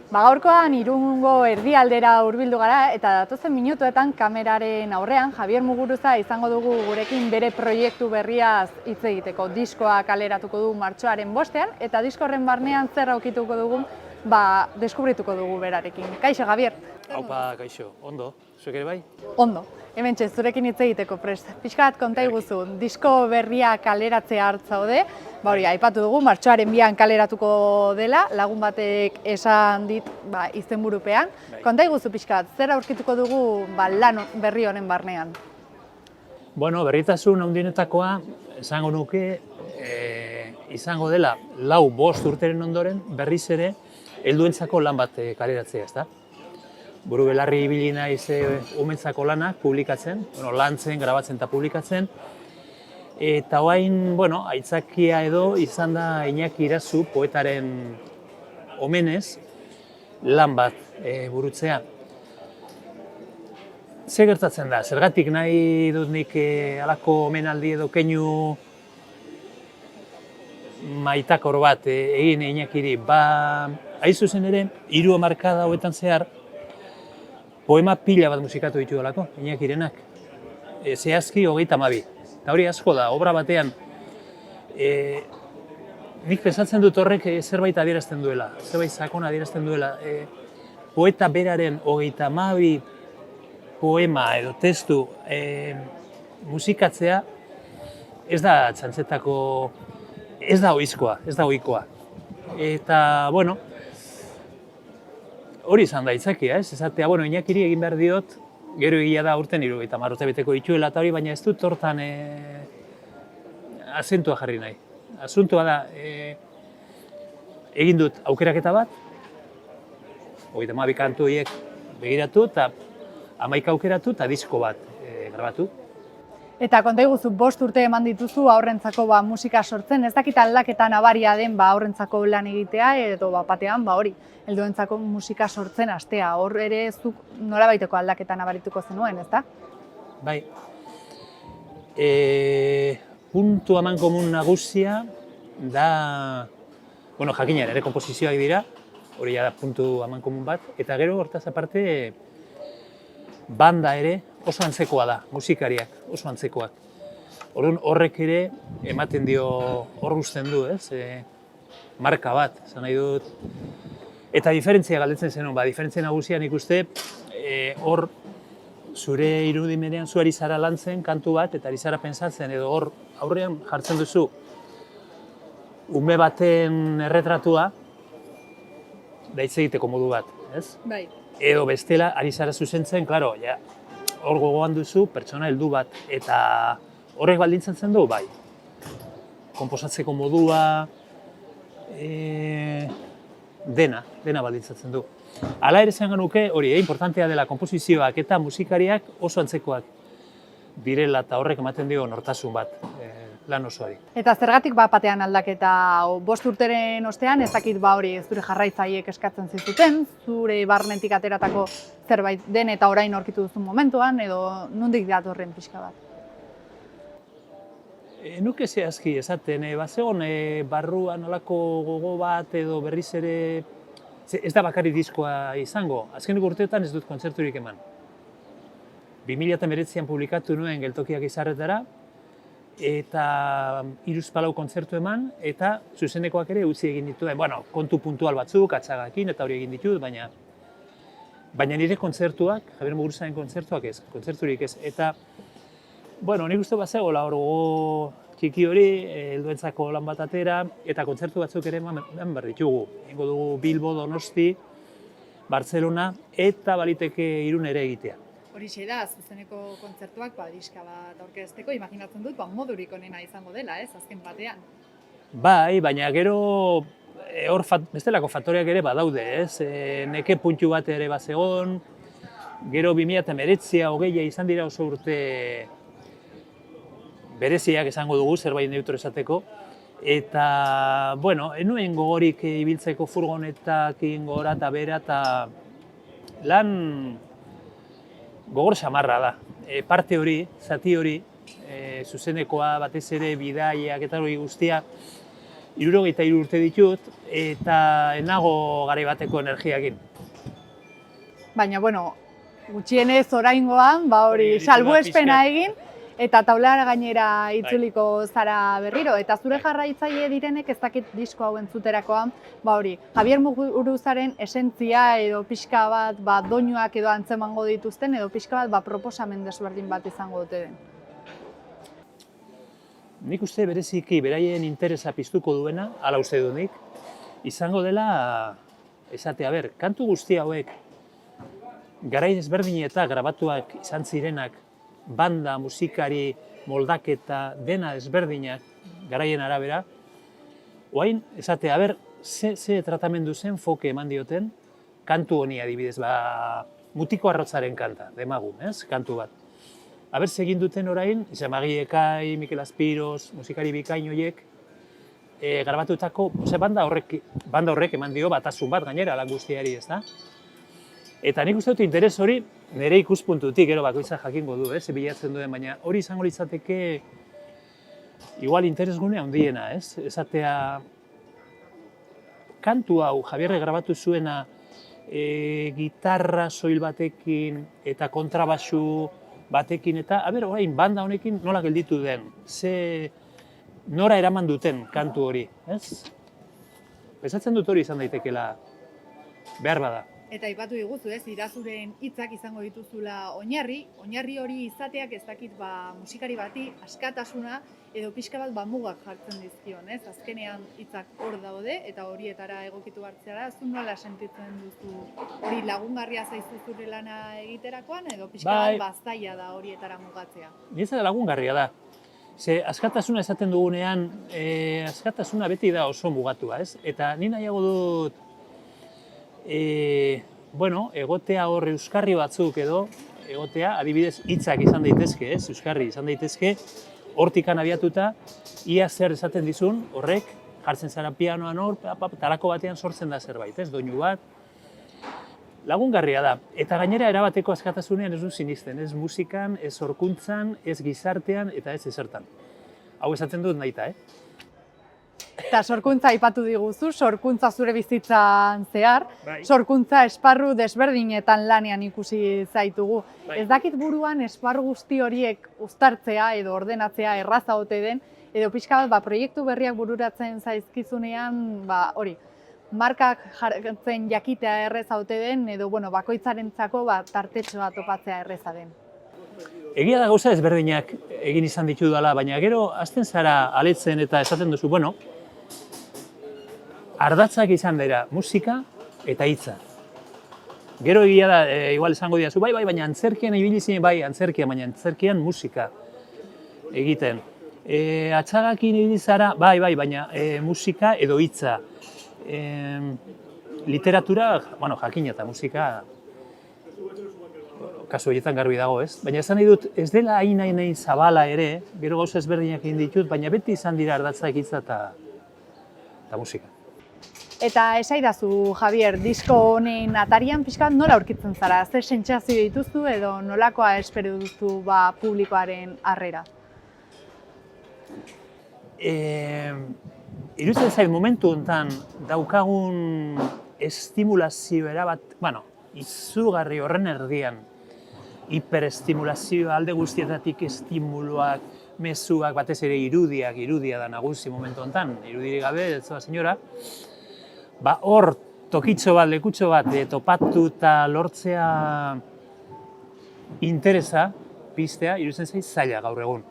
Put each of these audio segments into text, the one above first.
Gaurkoan Irungo erdialdera hurbildu gara eta datozen minutuetan kameraren aurrean Javier Muguruza izango dugu gurekin bere proiektu berriaz hitz egiteko. Diskoa kaleratuko du martxoaren 5ean eta disko horren barnean zer aukituko dugun, deskubrituko dugu berarekin. Kaixo, Javier. Aupa, kaixo, ondo, zuek ere bai? Ondo, hementxe zurekin hitz egiteko prest. Pixka bat konta iguzu, disko berria kaleratzea hartzaude, aipatu dugu, martxoaren 2ean kaleratuko dela, lagun batek esan dit izenburupean. Konta iguzu pixka bat, zer aurkituko dugu lan berri honen barnean? Bueno, berritasun handienetakoa, esango nuke, izango dela 4-5 urteren ondoren berriz ere helduentzako lan bat kaleratzea, ezta? Buru belarri ibili naiz umentzako lanak publikatzen, lantzen, grabatzen eta publikatzen. Eta orain, aitzakia edo izan da Iñaki Irazu poetaren omenez lan bat burutzea. Ze gertatzen da, zergatik nahi dut nik halako omenaldi edo keinu maitakor bat egin Iñakiri. Hain zuzen ere, 3 hamarkada hauetan zehar, poema pila bat musikatu ditu delako, Iñakirenak. Zehazki 32. Eta hori asko da, obra batean. Nik pensatzen dut horrek zerbait adierazten duela, zerbait sakon adierazten duela. Poeta beraren 32 poema edo testu musikatzea ez da txantzetako, ez da ohizkoa, ez da ohikoa. Eta, hori izan da aitzakia, ez? Esatea, Iñakiri egin behar diot, gero egia da urten 30 urte beteko dituela eta hori, baina ez dut hortan azentua jarri nahi. Asuntoa da, egin dut aukeraketa bat, 32 kantu horiek begiratu eta 11 aukeratu eta disko bat grabatu. Eta konta iguzu, 5 urte eman dituzu aurrentzako musika sortzen, ez dakit aldaketa nabaria den aurrentzako lan egitea edo batean helduentzako musika sortzen hastea. Hor ere zuk norabaiteko aldaketa nabarituko zenuen, ezta? Bai. Puntu amankomun nagusia da, jakina ere konposizioak dira, hori da puntu amankomun bat, eta gero hortaz aparte banda ere oso antzekoa da, musikariak oso antzekoak. Horrek ere ematen dio, hor guzten du, ez? Marka bat, esan nahi dut. Eta diferentzia galdetzen zenuen, diferentzia nagusian ikuste, hor zure irudimenean zu ari zara lantzen kantu bat, eta ari zara pentsatzen, edo hor aurrean jartzen duzu ume baten erretratua, da hitz egiteko modu bat, ez? Bai. Edo bestela ari zara zuzentzen, klaro, hor gogoan duzu pertsona heldu bat, eta horrek baldintzatzen du, bai. Konposatzeko modua, dena baldintzatzen du. Hala ere zen genuke, hori, importantea dela konposizioak eta musikariak oso antzekoak direla eta horrek ematen dio nortasun bat lan osoari. Eta zergatik batean aldaketa 5 urteren ostean, ez dakit zure jarraitzaileek eskatzen zizuten, zure barnetik ateratako zerbait den eta orain aurkitu duzun momentuan, edo nondik datorren pixka bat? Nuke zehazki esaten, bazegon barruan olako gogo bat edo berriz ere, ez da bakarrik diskoa izango, azkenik urteetan ez dut kontzerturik eman. 2019an publikatu nuen Geltokiak Izarretara, eta 3-4 kontzertu eman, eta zuzenekoak ere utzi egin dituen. Kontu puntual batzuk, atzagakin, eta hori egin ditut, baina nire kontzertuak, Javier Muguruzaren kontzertuak ez, kontzerturik ez. Eta, nik uste bazegoela hor gogo txiki hori, helduentzako lan bat atera, eta kontzertu batzuk ere eman behar ditugu. Ingo dugu Bilbo, Donosti, Bartzelona, eta baliteke Irun ere egitea. Horixe da, zuzeneko kontzertuak diska bat aurkezteko, imaginatzen dut, modurik onena izango dela, ez, azken batean. Bai, baina gero hor bestelako faktoreak ere badaude, ez? Neke puntu bat ere bazegon, gero 2019-20 izan dira oso urte bereziak esango dugu, zerbait neutro esateko. Eta, enuen gogorik ibiltzeko furgonetak gora eta bera, eta lan gogor samarra da. Parte hori, zati hori, zuzenekoa batez ere bidaiak eta hori guztia, 63 urte ditut, eta enago garai bateko energiakin. Baina, bueno, gutxienez oraingoan, ba hori, Hori, salbuespena pixka. egin, eta taulara gainera itzuliko zara berriro. Eta zure jarraitzaile direnek ez dakit disko hau entzuterakoan, ba hori, Javier Muguruzaren esentzia edo pixka bat, ba, doinuak edo antzemango dituzten, edo pixka bat, ba, proposamen desberdin bat izango dute den. Nik uste bereziki beraien interesa piztuko duena, hala uste du nik, izango dela esatea, kantu guzti hauek garai desberdinetan grabatuak izan zirenak, banda, musikari, moldaketa, dena desberdinak garaien arabera, orain esatea, ze tratamendu zen foke eman dioten kantu honi adibidez, Mutiko Arrotzaren kanta, demagun, kantu bat. Egin duten orain, Magi Ekai, Mikel Azpiroz, musikari bikain horiek, grabatutako, banda horrek eman dio batasun bat gainera lan guztiari, ez da? Eta nik uste dut interes hori nire ikuspuntutik, gero bakoitzak jakingo du, ze bilatzen duen, baina hori izango litzateke igual interesgune handiena, ez? Esatea, kantu hau Javierre grabatu zuena gitarra soil batekin eta kontrabasu batekin eta, orain banda honekin nola gelditu den, nora eraman duten kantu hori, ez? Pentsatzen dut hori izan daitekela behar bada. Eta aipatu diguzu, Irazuren hitzak izango dituzula oinarri hori izateak ez dakit musikari bati askatasuna edo pixka bat mugak jartzen dizkion, ez? Azkenean hitzak hor daude eta horietara egokitu hartzea, zu nola sentitzen duzu hori lagungarria zaizu zure lana egiterakoan edo pixka bat zaila da horietara mugatzea? Niretzat lagungarria da. Ze askatasuna esaten dugunean, askatasuna beti da oso mugatua, ez? Eta ni nahiago dut egotea hor euskarri batzuk edo, egotea, adibidez hitzak izan daitezke, ez? Euskarri izan daitezke, hortikan abiatuta, ia zer esaten dizun, horrek, jartzen zara pianoan hor, talako batean sortzen da zerbait, ez? Doinu bat. Lagungarria da. Eta gainera erabateko askatasunean ez du sinisten, ez musikan, ez sorkuntzan, ez gizartean eta ez ezertan. Hau esaten dut nahita, Eta sorkuntza aipatu diguzu, sorkuntza zure bizitzan zehar, sorkuntza esparru desberdinetan lanean ikusi zaitugu. Ez dakit buruan esparru guzti horiek uztartzea edo ordenatzea erraza ote den, edo pixka bat proiektu berriak bururatzen zaizkizunean, hori, markak jartzen jakitea erreza ote den, edo bakoitzarentzako tartetxoa topatzea erreza den. Egia da gauza ezberdinak egin izan ditudala, baina gero hasten zara aletzen eta esaten duzu, ardatzak izan dira musika eta hitza. Gero egia da, igual esango didazu, baina antzerkian ibili zinen, antzerkian, baina antzerkian musika egiten. Atxagakin ibili zara, baina musika edo hitza. Literatura, jakina eta musika, kasu horietan garbi dago, ez? Baina esan nahi dut, ez dela hain zabala ere, gero gauza ezberdinak egin ditut, baina beti izan dira ardatzak hitza eta musika. Eta esaidazu, Javier, disko honen atarian pixka nola aurkitzen zara? Zer sentsazio dituzu edo nolakoa espero duzu publikoaren harrera? Iruditzen zait momentu honetan daukagun estimulazio erabat, izugarri horren erdian, hiperestimulazioa alde guztietatik estimuluak, mezuak, batez ere irudia da nagusi momentu honetan, irudirik gabe, ez da, senyora, hor tokitxo bat, lekutxo bat topatu eta lortzea interesa piztea, iruditzen zait zaila gaur egun.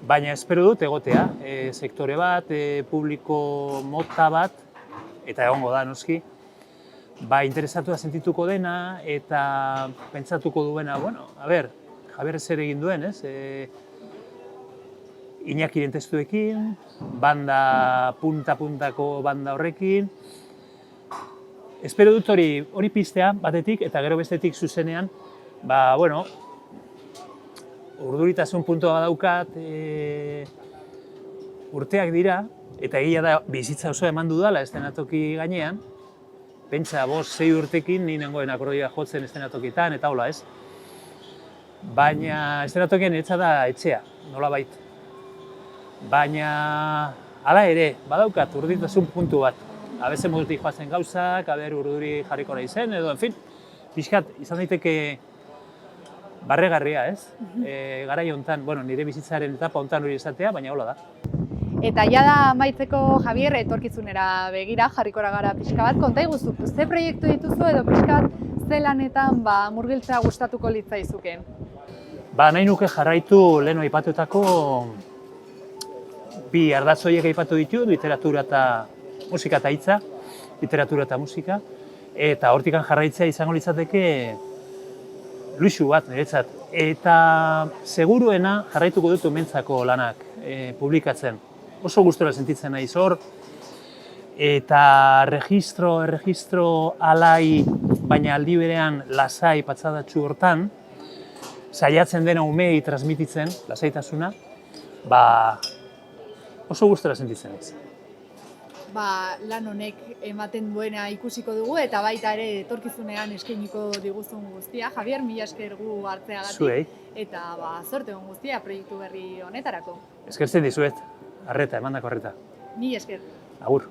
Baina espero dut egotea, sektore bat, publiko mota bat, eta egongo da noski, interesatua sentituko dena eta pentsatuko duena, Javier zer egin duen, ez? Iñakiren testuekin, banda punta-puntako banda horrekin. Espero dut hori piztea batetik eta gero bestetik zuzenean, urduritasun puntua badaukat, urteak dira, eta egia da bizitza oso eman dudala eszenatoki gainean, pentsa 5-6 urtekin ni nengoen akordioa jotzen eszenatokitan eta hola, ez? Baina eszenatokian niretzat da etxea, nolabait. Baina Hala ere, badaukat urdintasun puntu bat. Abeze modutik joazen gauzak, urduri jarriko nahi zen, edo, en fin, pixkat, izan daiteke barregarria, ez? Garai hontan, bueno, nire bizitzaren etapa hontan hori izatea, baina hola da. Eta jada amaitzeko, Javier, etorkizunera begira jarrikora gara pixka bat, konta iguzu, ze proiektu dituzu edo pixka bat ze lanetan murgiltzea gustatuko litzaizuke? Nahi nuke jarraitu lehen aipatutako bi ardatz horiek aipatu ditu, literatura eta musika eta hitza, literatura eta musika, eta hortikan jarraitzea izango litzateke luxu bat niretzat. Eta seguruena jarraituko dut umentzako lanak publikatzen. Oso gustora sentitzen naiz hor, eta erregistro alai, baina aldi berean lasai patsadatsu hortan, saiatzen dena umeei transmititzen, lasaitasuna, oso gustora sentitzen naiz. Lan honek ematen duena ikusiko dugu eta baita ere etorkizunean eskainiko diguzun guztia. Javier, mila esker gu hartzeagatik. Zuei. Eta zorte on guztia proiektu berri honetarako. Eskertzen dizuet, arreta, emandako arreta. Mila esker. Agur.